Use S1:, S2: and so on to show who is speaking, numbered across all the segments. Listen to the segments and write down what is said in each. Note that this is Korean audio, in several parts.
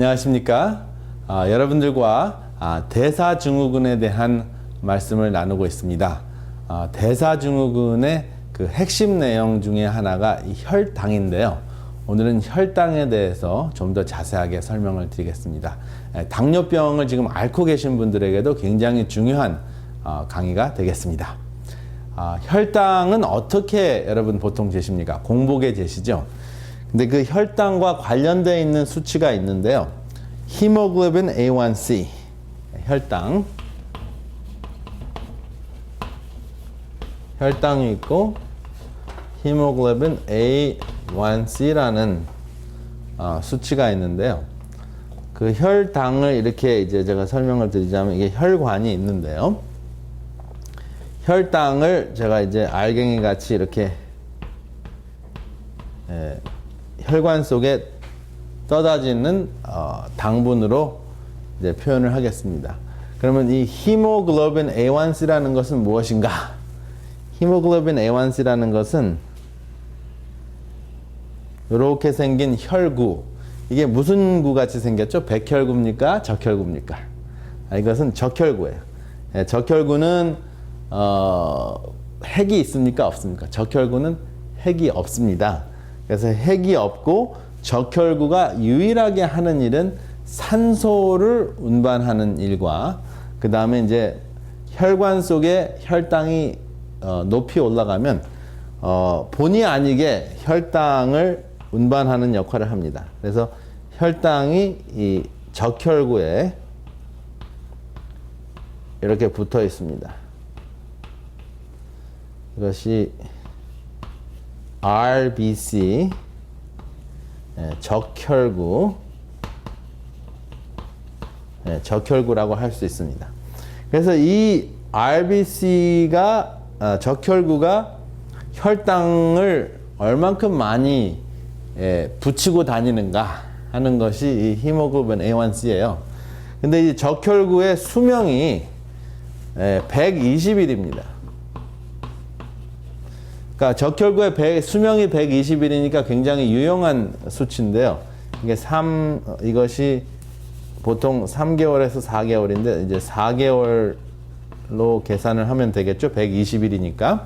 S1: 안녕하십니까? 여러분들과 대사증후군에 대한 말씀을 나누고 있습니다. 대사증후군의 그 핵심 내용 중에 하나가 이 혈당인데요. 오늘은 혈당에 대해서 좀 더 자세하게 설명을 드리겠습니다. 당뇨병을 지금 앓고 계신 분들에게도 굉장히 중요한 강의가 되겠습니다. 혈당은 어떻게 여러분 보통 재십니까? 공복에 재시죠? 근데 그 혈당과 관련되어 있는 수치가 있는데요. 히모글로빈 A1C, 혈당이 있고 히모글로빈 A1C라는 수치가 있는데요. 그 혈당을 이렇게 이제 제가 설명을 드리자면 이게 혈관이 있는데요. 혈당을 제가 이제 알갱이 같이 이렇게 혈관 속에 떠다지는 당분으로 이제 표현을 하겠습니다. 그러면 이 히모글로빈 A1C라는 것은 무엇인가? 히모글로빈 A1C라는 것은 이렇게 생긴 혈구. 이게 무슨 구 같이 생겼죠? 백혈구입니까? 적혈구입니까? 이것은 적혈구예요. 적혈구는 핵이 있습니까? 없습니까? 적혈구는 핵이 없습니다. 그래서 핵이 없고 적혈구가 유일하게 하는 일은 산소를 운반하는 일과 그 다음에 이제 혈관 속에 혈당이 높이 올라가면 본의 아니게 혈당을 운반하는 역할을 합니다. 그래서 혈당이 이 적혈구에 이렇게 붙어 있습니다. 이것이 RBC, 적혈구라고 할 수 있습니다. 그래서 이 RBC가 적혈구가 혈당을 얼만큼 많이 붙이고 다니는가 하는 것이 이 히모글로빈 A1C예요. 근데 이 적혈구의 수명이 120일입니다. 그러니까 적혈구의 수명이 120일이니까 굉장히 유용한 수치인데요. 이것이 보통 3개월에서 4개월인데 이제 4개월로 계산을 하면 되겠죠. 120일이니까.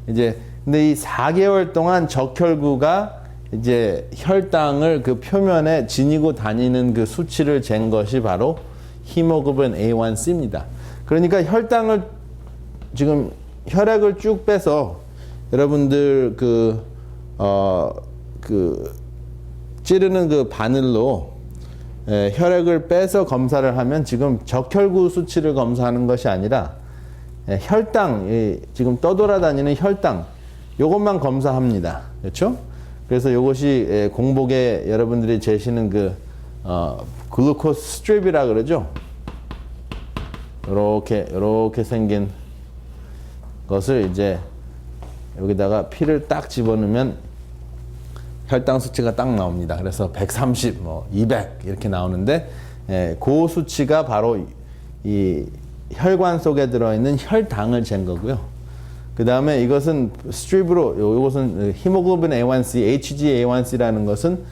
S1: 근데 이 4개월 동안 적혈구가 이제 혈당을 그 표면에 지니고 다니는 그 수치를 잰 것이 바로 히모글로빈 A1C입니다. 그러니까 혈당을 지금 혈액을 쭉 빼서 여러분들 찌르는 그 바늘로 혈액을 빼서 검사를 하면 지금 적혈구 수치를 검사하는 것이 아니라 혈당, 지금 떠돌아다니는 혈당, 요것만 검사합니다. 그렇죠? 그래서 요것이 공복에 여러분들이 재시는 글루코스 스트립이라 그러죠? 요렇게 생긴 것을 이제 여기다가 피를 딱 집어넣으면 혈당 수치가 딱 나옵니다. 그래서 130, 200 이렇게 나오는데 그 수치가 바로 이 혈관 속에 들어있는 혈당을 잰 거고요. 그 다음에 이것은 스트립으로, 이것은 히모글로빈 A1C, HgA1C라는 것은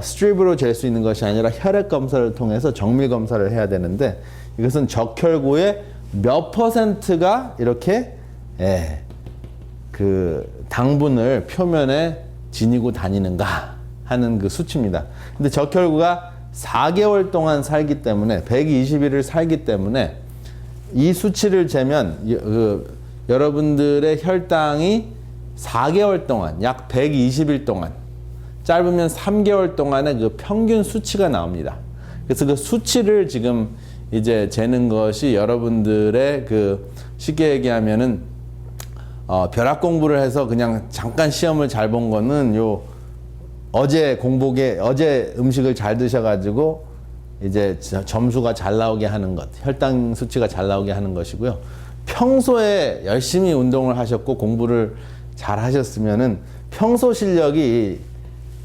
S1: 스트립으로 잴 수 있는 것이 아니라 혈액 검사를 통해서 정밀 검사를 해야 되는데 이것은 적혈구의 몇 %가 이렇게 그 당분을 표면에 지니고 다니는가 하는 그 수치입니다. 근데 적혈구가 4개월 동안 살기 때문에 120일을 살기 때문에 이 수치를 재면 여러분들의 혈당이 4개월 동안 약 120일 동안 짧으면 3개월 동안의 그 평균 수치가 나옵니다. 그래서 그 수치를 지금 이제 재는 것이 여러분들의 쉽게 얘기하면은 벼락 공부를 해서 그냥 잠깐 시험을 잘 본 거는 어제 음식을 잘 드셔가지고 이제 점수가 잘 나오게 하는 것, 혈당 수치가 잘 나오게 하는 것이고요. 평소에 열심히 운동을 하셨고 공부를 잘 하셨으면은 평소 실력이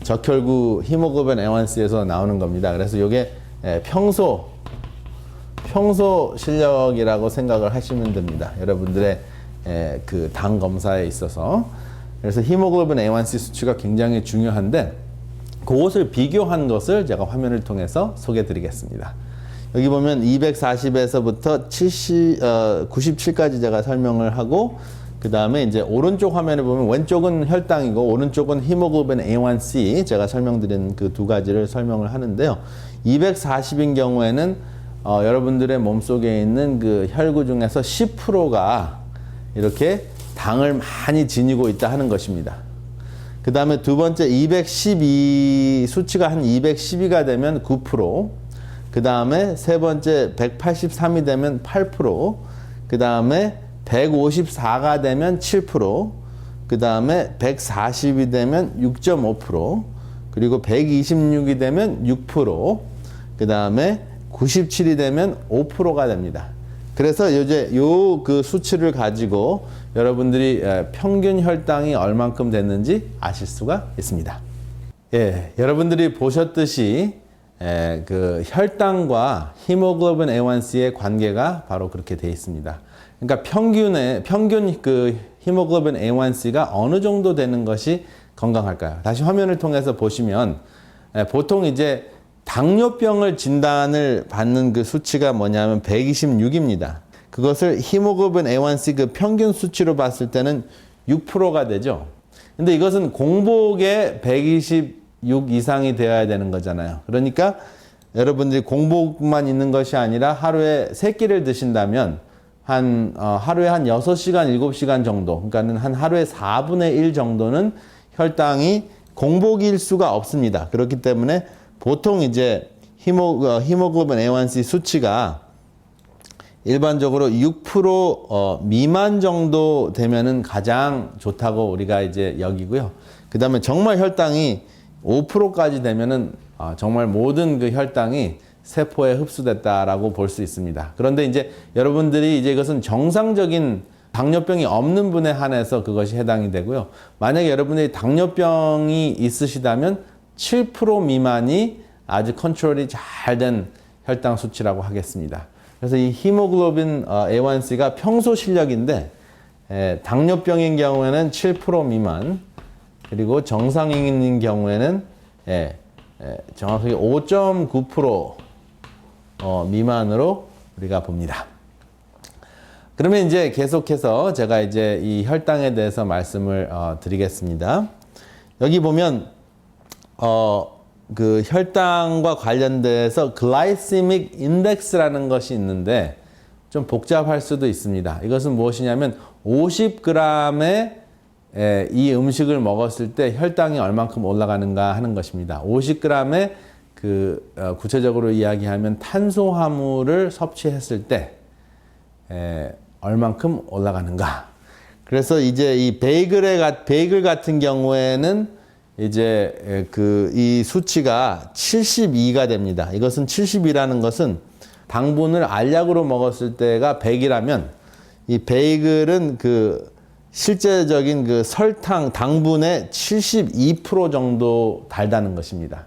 S1: 적혈구 히모글로빈 A1C에서 나오는 겁니다. 그래서 이게 평소 실력이라고 생각을 하시면 됩니다. 여러분들의 그 당 검사에 있어서. 그래서 히모글로빈 A1C 수치가 굉장히 중요한데 그것을 비교한 것을 제가 화면을 통해서 소개해 드리겠습니다. 여기 보면 240에서부터 97까지 제가 설명을 하고, 그 다음에 이제 오른쪽 화면에 보면 왼쪽은 혈당이고 오른쪽은 히모글로빈 A1C 제가 설명드린 그 두 가지를 설명을 하는데요. 240인 경우에는 여러분들의 몸속에 있는 그 혈구 중에서 10%가 이렇게 당을 많이 지니고 있다 하는 것입니다. 그 다음에 두 번째 212 수치가 한 212가 되면 9%, 그 다음에 세 번째 183이 되면 8%, 그 다음에 154가 되면 7%, 그 다음에 140이 되면 6.5%, 그리고 126이 되면 6%, 그 다음에 97이 되면 5%가 됩니다. 그래서 이제 요 그 수치를 가지고 여러분들이 평균 혈당이 얼만큼 됐는지 아실 수가 있습니다. 예, 여러분들이 보셨듯이 그 혈당과 히모글로빈 A1C의 관계가 바로 그렇게 되어 있습니다. 그러니까 평균 그 히모글로빈 A1C가 어느 정도 되는 것이 건강할까요? 다시 화면을 통해서 보시면 보통 이제 당뇨병을 진단을 받는 그 수치가 뭐냐면 126입니다. 그것을 히모글로빈 A1C 그 평균 수치로 봤을 때는 6%가 되죠. 근데 이것은 공복에 126 이상이 되어야 되는 거잖아요. 그러니까 여러분들이 공복만 있는 것이 아니라 하루에 3끼를 드신다면 하루에 한 6시간, 7시간 정도, 그러니까 한 하루에 4분의 1 정도는 혈당이 공복일 수가 없습니다. 그렇기 때문에 보통 이제 히모글로빈 A1C 수치가 일반적으로 6% 미만 정도 되면은 가장 좋다고 우리가 이제 여기고요. 그 다음에 정말 혈당이 5%까지 되면은 정말 모든 그 혈당이 세포에 흡수됐다라고 볼 수 있습니다. 그런데 이제 여러분들이 이제 이것은 정상적인 당뇨병이 없는 분에 한해서 그것이 해당이 되고요. 만약에 여러분들이 당뇨병이 있으시다면 7% 미만이 아주 컨트롤이 잘 된 혈당 수치라고 하겠습니다. 그래서 이 히모글로빈 A1C가 평소 실력인데 당뇨병인 경우에는 7% 미만, 그리고 정상인인 경우에는 정확하게 5.9% 미만으로 우리가 봅니다. 그러면 이제 계속해서 제가 이제 이 혈당에 대해서 말씀을 드리겠습니다. 여기 보면 그 혈당과 관련돼서 글라이세믹 인덱스라는 것이 있는데 좀 복잡할 수도 있습니다. 이것은 무엇이냐면 50g의 이 음식을 먹었을 때 혈당이 얼만큼 올라가는가 하는 것입니다. 50g의 그 구체적으로 이야기하면 탄수화물을 섭취했을 때 얼만큼 올라가는가. 그래서 이제 이 베이글 같은 경우에는 이제 이 수치가 72가 됩니다. 이것은 72라는 것은 당분을 알약으로 먹었을 때가 100이라면 이 베이글은 그 실제적인 그 설탕 당분의 72% 정도 달다는 것입니다.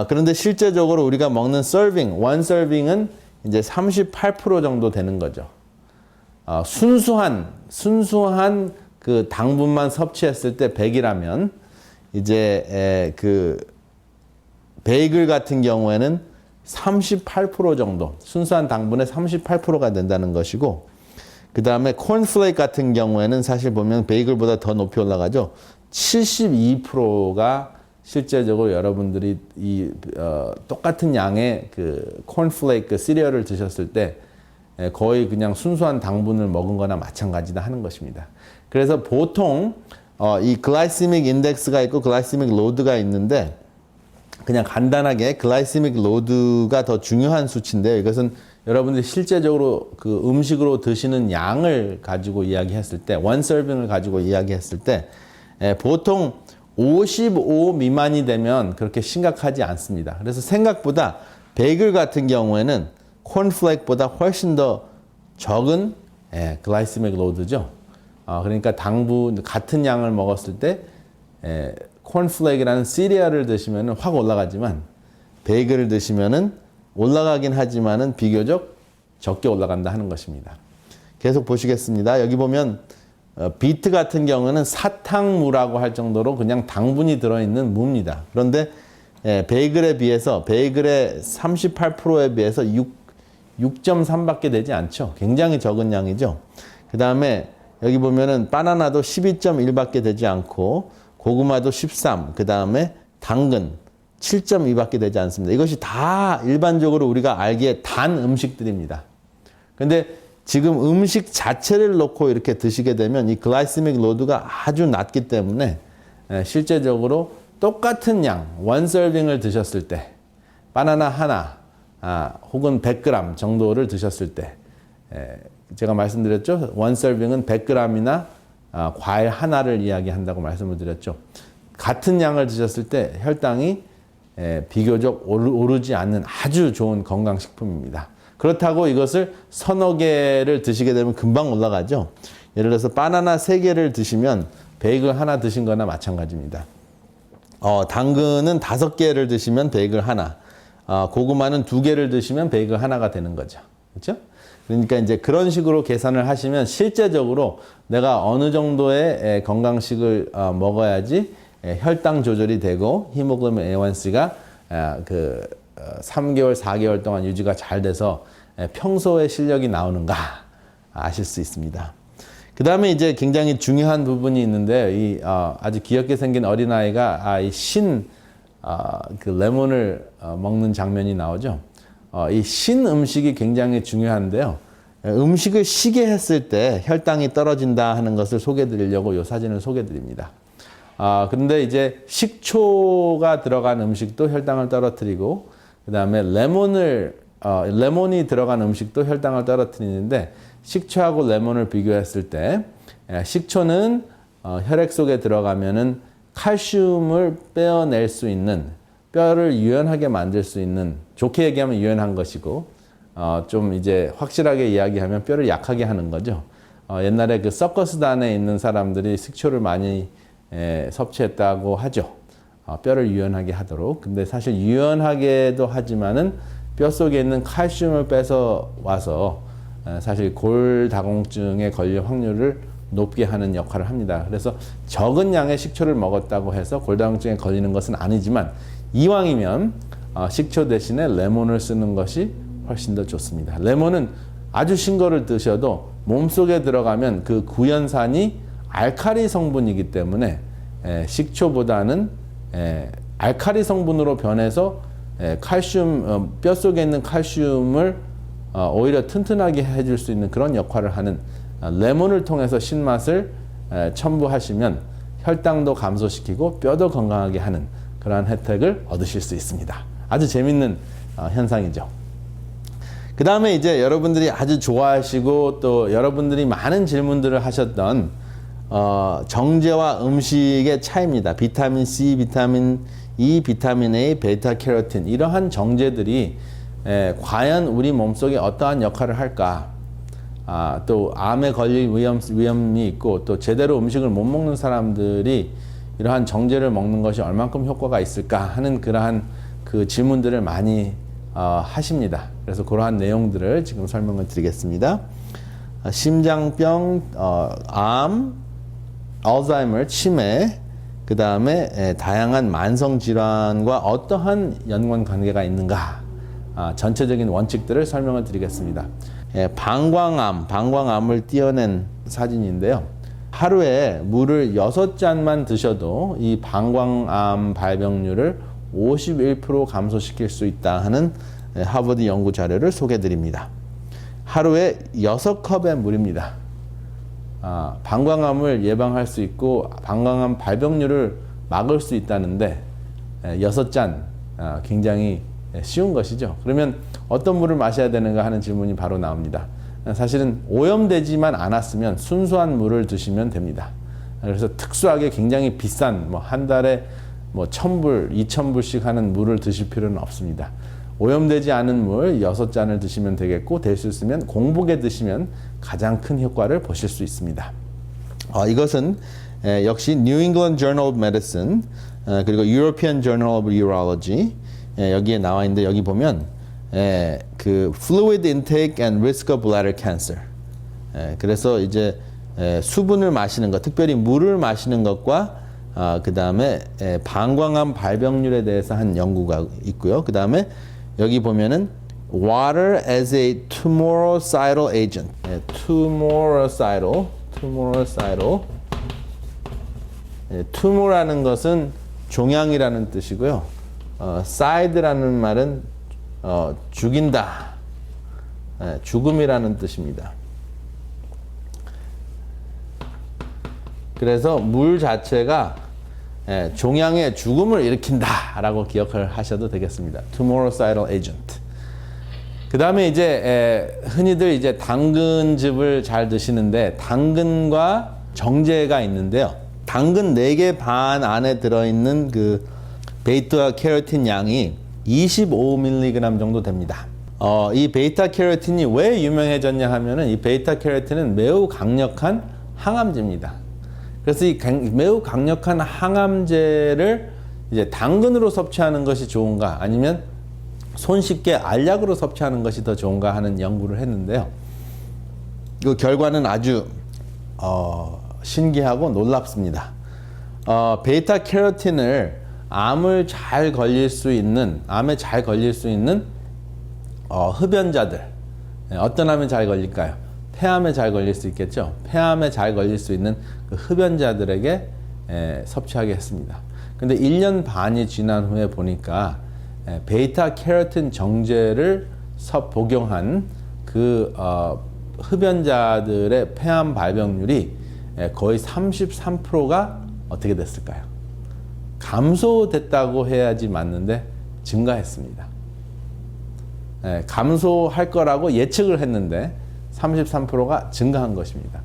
S1: 그런데 실제적으로 우리가 먹는 원 서빙은 이제 38% 정도 되는 거죠. 순수한 그 당분만 섭취했을 때 100이라면 이제 그 베이글 같은 경우에는 38% 정도, 순수한 당분의 38%가 된다는 것이고, 그 다음에 콘플레이크 같은 경우에는 사실 보면 베이글보다 더 높이 올라가죠. 72%가 실제적으로 여러분들이 이 똑같은 양의 그 콘플레이크 시리얼을 드셨을 때 거의 그냥 순수한 당분을 먹은 거나 마찬가지다 하는 것입니다. 그래서 보통 이 글라이세믹 인덱스가 있고 글라이세믹 로드가 있는데, 그냥 간단하게 글라이세믹 로드가 더 중요한 수치인데요. 이것은 여러분들이 실제적으로 그 음식으로 드시는 양을 가지고 이야기했을 때, 원 서빙을 가지고 이야기했을 때 보통 55 미만이 되면 그렇게 심각하지 않습니다. 그래서 생각보다 베이글 같은 경우에는 콘플레이크보다 훨씬 더 적은 글라이세믹 로드죠. 그러니까 당분 같은 양을 먹었을 때 콘플레이크라는 시리얼을 드시면 확 올라가지만 베이글을 드시면은 올라가긴 하지만은 비교적 적게 올라간다 하는 것입니다. 계속 보시겠습니다. 여기 보면 비트 같은 경우는 사탕무라고 할 정도로 그냥 당분이 들어있는 무입니다. 그런데 베이글에 비해서 베이글의 38%에 비해서 6.3밖에 되지 않죠. 굉장히 적은 양이죠. 그 다음에 여기 보면은 바나나도 12.1밖에 되지 않고 고구마도 13, 그 다음에 당근 7.2밖에 되지 않습니다. 이것이 다 일반적으로 우리가 알기에 단 음식들입니다. 근데 지금 음식 자체를 놓고 이렇게 드시게 되면 이 글라이세믹 로드가 아주 낮기 때문에 실제적으로 똑같은 양, 원 서빙을 드셨을 때 바나나 하나 혹은 100g 정도를 드셨을 때 제가 말씀드렸죠. 원 서빙은 100g이나 과일 하나를 이야기한다고 말씀을 드렸죠. 같은 양을 드셨을 때 혈당이 비교적 오르지 않는 아주 좋은 건강식품입니다. 그렇다고 이것을 서너 개를 드시게 되면 금방 올라가죠. 예를 들어서 바나나 3개를 드시면 베이글 하나 드신 거나 마찬가지입니다. 당근은 5개를 드시면 베이글 하나, 고구마는 2개를 드시면 베이글 하나가 되는 거죠. 그렇죠? 그러니까 이제 그런 식으로 계산을 하시면 실제적으로 내가 어느 정도의 건강식을 먹어야지 혈당 조절이 되고 히모글로빈 A1C가 3개월, 4개월 동안 유지가 잘 돼서 평소의 실력이 나오는가 아실 수 있습니다. 그 다음에 이제 굉장히 중요한 부분이 있는데 아주 귀엽게 생긴 어린아이가 그 레몬을 먹는 장면이 나오죠. 이 신 음식이 굉장히 중요한데요. 음식을 시게 했을 때 혈당이 떨어진다 하는 것을 소개해 드리려고 이 사진을 소개해 드립니다. 그런데 이제 식초가 들어간 음식도 혈당을 떨어뜨리고 그 다음에 레몬이 들어간 음식도 혈당을 떨어뜨리는데 식초하고 레몬을 비교했을 때 식초는 혈액 속에 들어가면은 칼슘을 빼어낼 수 있는 뼈를 유연하게 만들 수 있는 좋게 얘기하면 유연한 것이고 좀 이제 확실하게 이야기하면 뼈를 약하게 하는 거죠. 옛날에 그 서커스단에 있는 사람들이 식초를 많이 섭취했다고 하죠. 뼈를 유연하게 하도록. 근데 사실 유연하게도 하지만은 뼈 속에 있는 칼슘을 뺏어 와서 사실 골다공증에 걸릴 확률을 높게 하는 역할을 합니다. 그래서 적은 양의 식초를 먹었다고 해서 골다공증에 걸리는 것은 아니지만 이왕이면 식초 대신에 레몬을 쓰는 것이 훨씬 더 좋습니다. 레몬은 아주 신 거를 드셔도 몸속에 들어가면 그 구연산이 알칼리 성분이기 때문에 식초보다는 알칼리 성분으로 변해서 칼슘, 뼈 속에 있는 칼슘을 오히려 튼튼하게 해줄 수 있는 그런 역할을 하는 레몬을 통해서 신맛을 첨부하시면 혈당도 감소시키고 뼈도 건강하게 하는 그러한 혜택을 얻으실 수 있습니다. 아주 재밌는 현상이죠. 그 다음에 이제 여러분들이 아주 좋아하시고 또 여러분들이 많은 질문들을 하셨던 정제와 음식의 차이입니다. 비타민 C, 비타민 E, 비타민 A, 베타 캐로틴 이러한 정제들이 과연 우리 몸속에 어떠한 역할을 할까? 또 암에 걸릴 위험이 있고 또 제대로 음식을 못 먹는 사람들이 이러한 정제를 먹는 것이 얼만큼 효과가 있을까 하는 그러한 그 질문들을 많이 하십니다. 그래서 그러한 내용들을 지금 설명을 드리겠습니다. 심장병, 암, 알츠하이머, 치매, 그 다음에 다양한 만성 질환과 어떠한 연관 관계가 있는가 전체적인 원칙들을 설명을 드리겠습니다. 방광암을 띄어낸 사진인데요. 하루에 물을 6잔만 드셔도 이 방광암 발병률을 51% 감소시킬 수 있다 하는 하버드 연구 자료를 소개해 드립니다. 하루에 6컵의 물입니다. 방광암을 예방할 수 있고 방광암 발병률을 막을 수 있다는데 6잔 굉장히 쉬운 것이죠. 그러면 어떤 물을 마셔야 되는가 하는 질문이 바로 나옵니다. 사실은 오염되지만 않았으면 순수한 물을 드시면 됩니다. 그래서 특수하게 굉장히 비싼 한 달에 1,000불, 2,000불씩 하는 물을 드실 필요는 없습니다. 오염되지 않은 물 6잔을 드시면 되겠고 될 수 있으면 공복에 드시면 가장 큰 효과를 보실 수 있습니다. 이것은 역시 New England Journal of Medicine 그리고 European Journal of Urology 여기에 나와 있는데 여기 보면 그 fluid intake and risk of bladder cancer 그래서 이제 수분을 마시는 것, 특별히 물을 마시는 것과 그 다음에 방광암 발병률에 대해서 한 연구가 있고요. 그 다음에 여기 보면은 water as a tumoricidal agent. tumoricidal. tumor라는 것은 종양이라는 뜻이고요. side라는 말은 죽인다, 죽음이라는 뜻입니다. 그래서 물 자체가 종양의 죽음을 일으킨다라고 기억을 하셔도 되겠습니다. tumoricidal agent. 그 다음에 이제 흔히들 이제 당근즙을 잘 드시는데 당근과 정제가 있는데요. 당근 4개 반 안에 들어있는 그 베이타 캐로틴 양이 25mg 정도 됩니다. 이 베이타 캐로틴이 왜 유명해졌냐 하면은 이 베이타 캐로틴은 매우 강력한 항암제입니다. 그래서 이 매우 강력한 항암제를 이제 당근으로 섭취하는 것이 좋은가 아니면 손쉽게 알약으로 섭취하는 것이 더 좋은가 하는 연구를 했는데요. 그 결과는 아주 신기하고 놀랍습니다. 베이타 캐로틴을 암에 잘 걸릴 수 있는 흡연자들, 어떤 암에 잘 걸릴까요? 폐암에 잘 걸릴 수 있겠죠. 폐암에 잘 걸릴 수 있는 그 흡연자들에게 섭취하게 했습니다. 근데 1년 반이 지난 후에 보니까 베이타 캐로틴 정제를 복용한 그 흡연자들의 폐암 발병률이 거의 33%가 어떻게 됐을까요? 감소됐다고 해야지 맞는데 증가했습니다. 감소할 거라고 예측을 했는데 33%가 증가한 것입니다.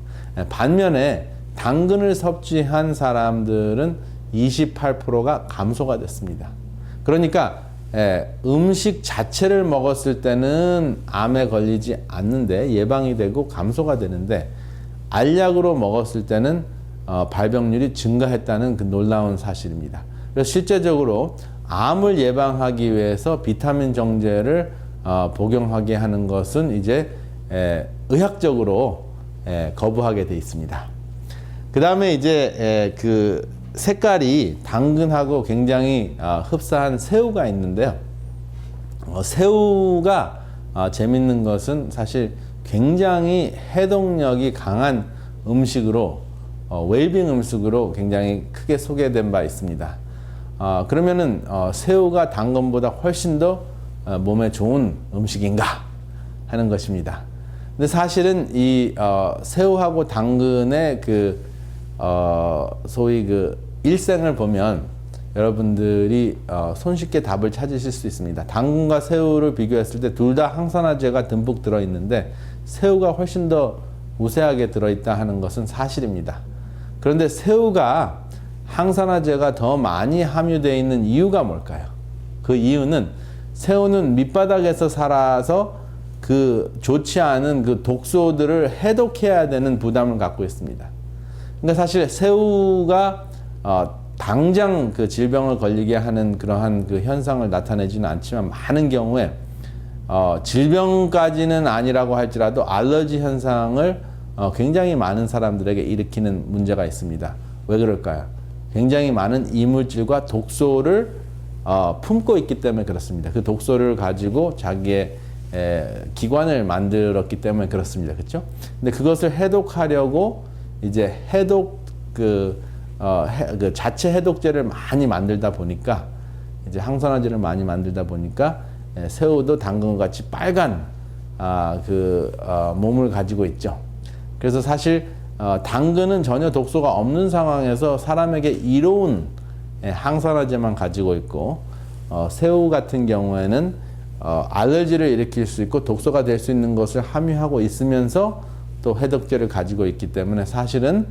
S1: 반면에 당근을 섭취한 사람들은 28%가 감소가 됐습니다. 그러니까 음식 자체를 먹었을 때는 암에 걸리지 않는데 예방이 되고 감소가 되는데 알약으로 먹었을 때는 발병률이 증가했다는 그 놀라운 사실입니다. 그래서 실제적으로 암을 예방하기 위해서 비타민 정제를 복용하게 하는 것은 이제 의학적으로 거부하게 돼 있습니다. 그 다음에 이제 그 색깔이 당근하고 굉장히 흡사한 새우가 있는데요. 새우가 재밌는 것은 사실 굉장히 해독력이 강한 음식으로 웰빙 음식으로 굉장히 크게 소개된 바 있습니다. 그러면은 새우가 당근보다 훨씬 더 몸에 좋은 음식인가 하는 것입니다. 근데 사실은 이 새우하고 당근의 그 소위 그 일생을 보면 여러분들이 손쉽게 답을 찾으실 수 있습니다. 당근과 새우를 비교했을 때 둘 다 항산화제가 듬뿍 들어있는데 새우가 훨씬 더 우세하게 들어있다 하는 것은 사실입니다. 그런데 새우가 항산화제가 더 많이 함유되어 있는 이유가 뭘까요? 그 이유는 새우는 밑바닥에서 살아서 그 좋지 않은 그 독소들을 해독해야 되는 부담을 갖고 있습니다. 그러니까 사실 새우가 당장 그 질병을 걸리게 하는 그러한 그 현상을 나타내지는 않지만 많은 경우에 질병까지는 아니라고 할지라도 알러지 현상을 굉장히 많은 사람들에게 일으키는 문제가 있습니다. 왜 그럴까요? 굉장히 많은 이물질과 독소를 품고 있기 때문에 그렇습니다. 그 독소를 가지고 자기의 기관을 만들었기 때문에 그렇습니다. 그렇죠? 근데 그것을 해독하려고 이제 그 자체 해독제를 많이 만들다 보니까 이제 항산화제를 많이 만들다 보니까 새우도 당근과 같이 빨간 몸을 가지고 있죠. 그래서 사실 당근은 전혀 독소가 없는 상황에서 사람에게 이로운 항산화제만 가지고 있고 새우 같은 경우에는 알러지를 일으킬 수 있고 독소가 될 수 있는 것을 함유하고 있으면서 또 해독제를 가지고 있기 때문에 사실은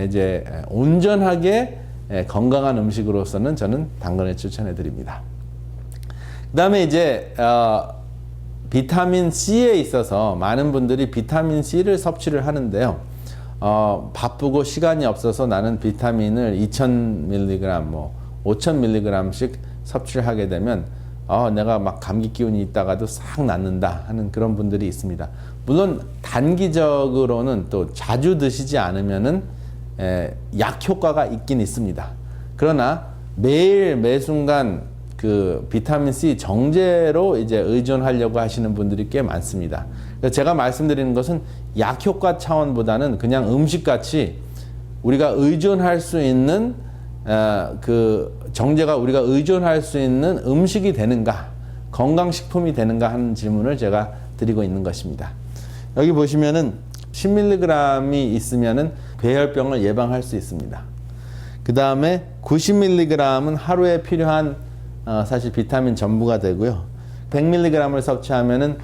S1: 이제 온전하게 건강한 음식으로서는 저는 당근을 추천해 드립니다. 그 다음에 이제 비타민 C에 있어서 많은 분들이 비타민 C를 섭취를 하는데요. 바쁘고 시간이 없어서 나는 비타민을 2000mg, 5000mg씩 섭취를 하게 되면 내가 막 감기 기운이 있다가도 싹 낫는다 하는 그런 분들이 있습니다. 물론 단기적으로는 또 자주 드시지 않으면은 약 효과가 있긴 있습니다. 그러나 매일 매순간 그 비타민C 정제로 이제 의존하려고 하시는 분들이 꽤 많습니다. 그래서 제가 말씀드리는 것은 약 효과 차원보다는 그냥 음식같이 우리가 의존할 수 있는 그 정제가 우리가 의존할 수 있는 음식이 되는가, 건강식품이 되는가 하는 질문을 제가 드리고 있는 것입니다. 여기 보시면은 10mg이 있으면은 배혈병을 예방할 수 있습니다. 그 다음에 90mg은 하루에 필요한 사실 비타민 전부가 되고요. 100mg을 섭취하면은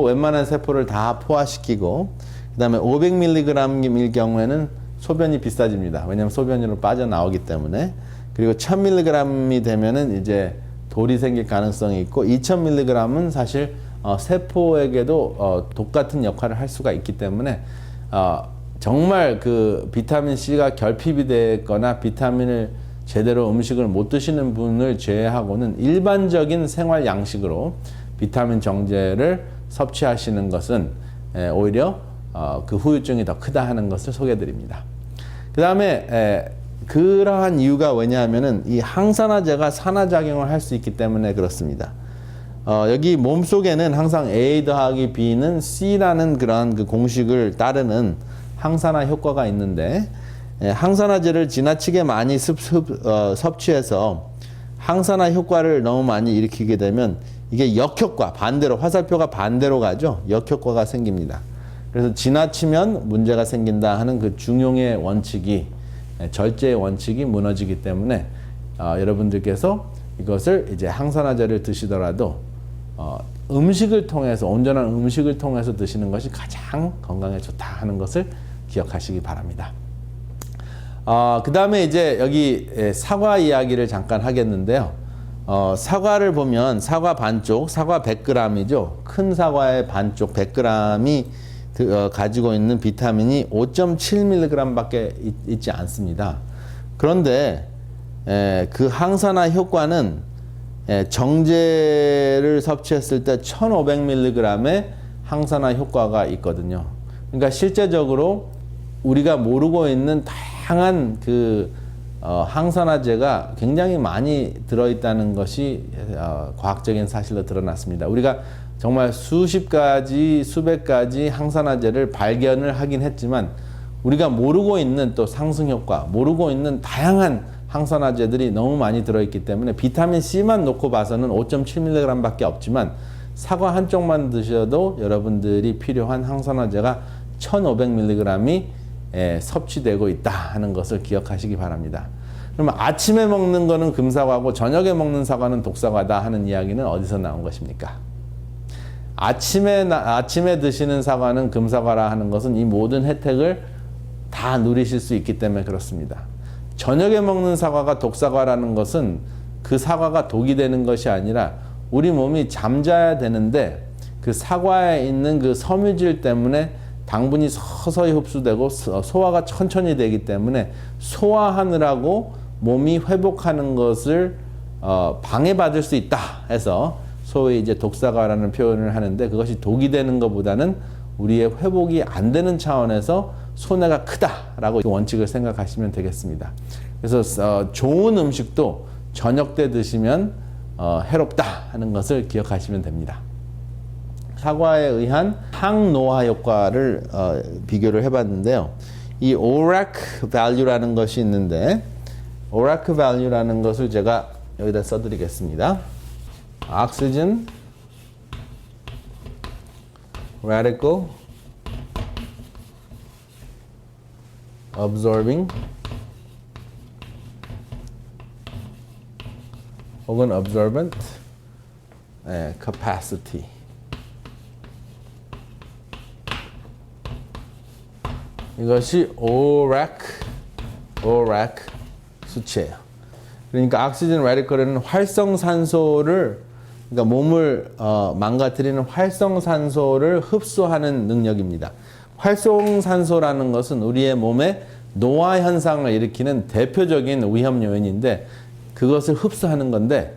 S1: 웬만한 세포를 다 포화시키고, 그 다음에 500mg일 경우에는 소변이 비싸집니다. 왜냐하면 소변으로 빠져나오기 때문에. 그리고 1000mg이 되면은 이제 돌이 생길 가능성이 있고, 2000mg은 사실 세포에게도 독 같은 역할을 할 수가 있기 때문에 정말 그 비타민 C가 결핍이 됐거나 비타민을 제대로 음식을 못 드시는 분을 제외하고는 일반적인 생활 양식으로 비타민 정제를 섭취하시는 것은 오히려 그 후유증이 더 크다 하는 것을 소개해 드립니다. 그 다음에 그러한 이유가 왜냐하면은 이 항산화제가 산화작용을 할 수 있기 때문에 그렇습니다. 여기 몸속에는 항상 A 더하기 B는 C라는 그러한 그 공식을 따르는 항산화 효과가 있는데, 항산화제를 지나치게 많이 섭취해서 항산화 효과를 너무 많이 일으키게 되면 이게 역효과, 반대로 화살표가 반대로 가죠. 역효과가 생깁니다. 그래서 지나치면 문제가 생긴다 하는 그 중용의 원칙이, 절제의 원칙이 무너지기 때문에 여러분들께서 이것을 이제 항산화제를 드시더라도 음식을 통해서, 온전한 음식을 통해서 드시는 것이 가장 건강에 좋다 하는 것을 기억하시기 바랍니다. 그 다음에 이제 여기 사과 이야기를 잠깐 하겠는데요. 사과를 보면 사과 반쪽, 사과 100g이죠. 큰 사과의 반쪽 100g이 가지고 있는 비타민이 5.7mg 밖에 있지 않습니다. 그런데 그 항산화 효과는 정제를 섭취했을 때 1500mg의 항산화 효과가 있거든요. 그러니까 실제적으로 우리가 모르고 있는 다양한 그 항산화제가 굉장히 많이 들어있다는 것이 과학적인 사실로 드러났습니다. 우리가 정말 수십 가지, 수백 가지 항산화제를 발견을 하긴 했지만 우리가 모르고 있는 또 상승효과, 모르고 있는 다양한 항산화제들이 너무 많이 들어있기 때문에 비타민C만 놓고 봐서는 5.7mg 밖에 없지만 사과 한쪽만 드셔도 여러분들이 필요한 항산화제가 1500mg이 섭취되고 있다 하는 것을 기억하시기 바랍니다. 그러면 아침에 먹는 거는 금사과고 저녁에 먹는 사과는 독사과다 하는 이야기는 어디서 나온 것입니까? 아침에 드시는 사과는 금사과라 하는 것은 이 모든 혜택을 다 누리실 수 있기 때문에 그렇습니다. 저녁에 먹는 사과가 독사과라는 것은 그 사과가 독이 되는 것이 아니라 우리 몸이 잠자야 되는데 그 사과에 있는 그 섬유질 때문에 당분이 서서히 흡수되고 소화가 천천히 되기 때문에 소화하느라고 몸이 회복하는 것을 방해받을 수 있다 해서 소위 이제 독사과라는 표현을 하는데, 그것이 독이 되는 것보다는 우리의 회복이 안 되는 차원에서 손해가 크다라고 원칙을 생각하시면 되겠습니다. 그래서 좋은 음식도 저녁 때 드시면 해롭다 하는 것을 기억하시면 됩니다. 사과에 의한 항노화 효과를 비교를 해봤는데요. 이 ORAC value라는 것이 있는데, ORAC value라는 것을 제가 여기다 써드리겠습니다. Oxygen radical absorbing 혹은 absorbent capacity. 이것이 ORAC 수치예요. 그러니까 옥시전 라디컬은 활성산소를, 그러니까 몸을 망가뜨리는 활성산소를 흡수하는 능력입니다. 활성산소라는 것은 우리의 몸에 노화 현상을 일으키는 대표적인 위험 요인인데 그것을 흡수하는 건데,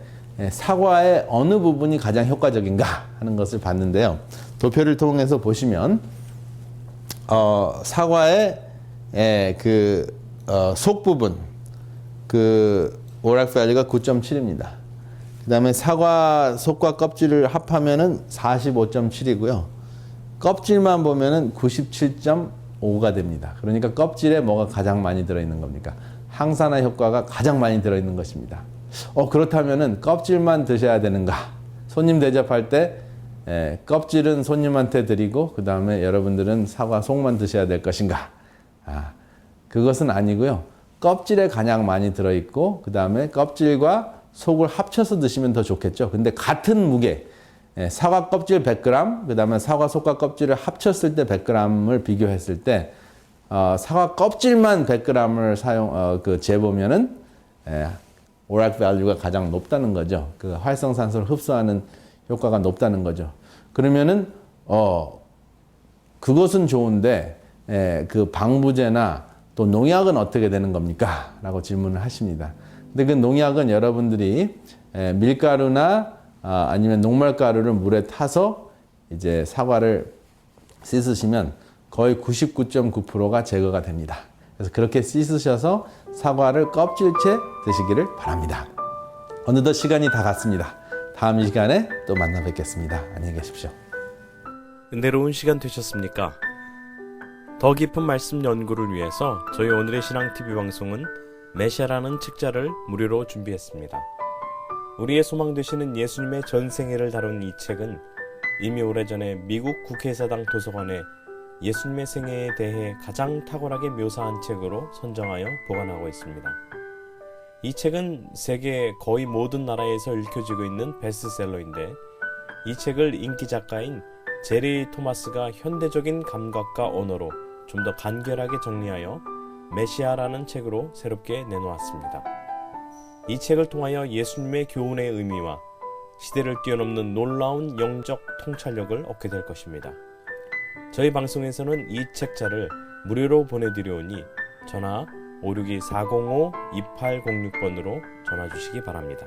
S1: 사과의 어느 부분이 가장 효과적인가 하는 것을 봤는데요. 도표를 통해서 보시면 사과의 속 부분 오락 밸류가 9.7입니다. 그 다음에 사과 속과 껍질을 합하면은 45.7이고요. 껍질만 보면은 97.5가 됩니다. 그러니까 껍질에 뭐가 가장 많이 들어있는 겁니까? 항산화 효과가 가장 많이 들어있는 것입니다. 그렇다면은 껍질만 드셔야 되는가? 손님 대접할 때 껍질은 손님한테 드리고 그 다음에 여러분들은 사과 속만 드셔야 될 것인가? 그것은 아니고요. 껍질에 가장 많이 들어있고 그 다음에 껍질과 속을 합쳐서 드시면 더 좋겠죠. 근데 같은 무게 사과 껍질 100g 그 다음에 사과 속과 껍질을 합쳤을 때 100g을 비교했을 때 사과 껍질만 100g을 재보면은 오락 밸류가 가장 높다는 거죠. 그 활성산소를 흡수하는 효과가 높다는 거죠. 그러면은 그것은 좋은데 그 방부제나 또 농약은 어떻게 되는 겁니까? 라고 질문을 하십니다. 근데 그 농약은 여러분들이 밀가루나 아니면 녹말가루를 물에 타서 이제 사과를 씻으시면 거의 99.9%가 제거가 됩니다. 그래서 그렇게 씻으셔서 사과를 껍질째 드시기를 바랍니다. 어느덧 시간이 다 갔습니다. 다음 시간에 또 만나 뵙겠습니다. 안녕히 계십시오.
S2: 은혜로운 시간 되셨습니까? 더 깊은 말씀 연구를 위해서 저희 오늘의 신앙TV 방송은 메시아라는 책자를 무료로 준비했습니다. 우리의 소망 되시는 예수님의 전생애를 다룬 이 책은 이미 오래전에 미국 국회의사당 도서관에 예수님의 생애에 대해 가장 탁월하게 묘사한 책으로 선정하여 보관하고 있습니다. 이 책은 세계 거의 모든 나라에서 읽혀지고 있는 베스트셀러인데 이 책을 인기 작가인 제리 토마스가 현대적인 감각과 언어로 좀 더 간결하게 정리하여 메시아라는 책으로 새롭게 내놓았습니다. 이 책을 통하여 예수님의 교훈의 의미와 시대를 뛰어넘는 놀라운 영적 통찰력을 얻게 될 것입니다. 저희 방송에서는 이 책자를 무료로 보내드려오니 전화 562-405-2806번으로 전화 주시기 바랍니다.